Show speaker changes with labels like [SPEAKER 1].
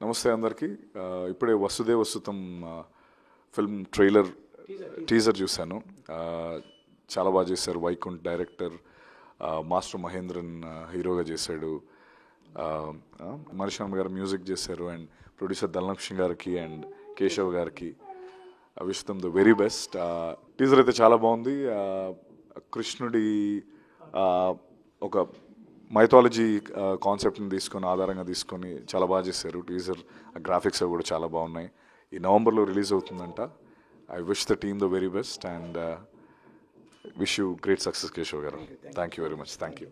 [SPEAKER 1] నమస్తే అందరికీ. ఇప్పుడే వసుదేవ సుతం ఫిల్మ్ టీజర్ చూశాను. చాలా బాగా చేశారు. వైకుంఠ్ డైరెక్టర్, మాస్టర్ మహేంద్రన్ హీరోగా చేశాడు. మణిశర్మ గారు మ్యూజిక్ చేశారు. అండ్ ప్రొడ్యూసర్ దల్నక్షి గారికి అండ్ కేశవ్ గారికి wish them the very best. Teaser అయితే చాలా బాగుంది. కృష్ణుడి ఒక మైథాలజీ కాన్సెప్ట్ని ఆధారంగా తీసుకొని చాలా బాగా చేశారు. టీజర్ గ్రాఫిక్స్ కూడా చాలా బాగున్నాయి. ఈ నవంబర్లో రిలీజ్ అవుతుందంట. I wish the team the very best and wish you great success Keshav garu. Thank you very much. Thank you.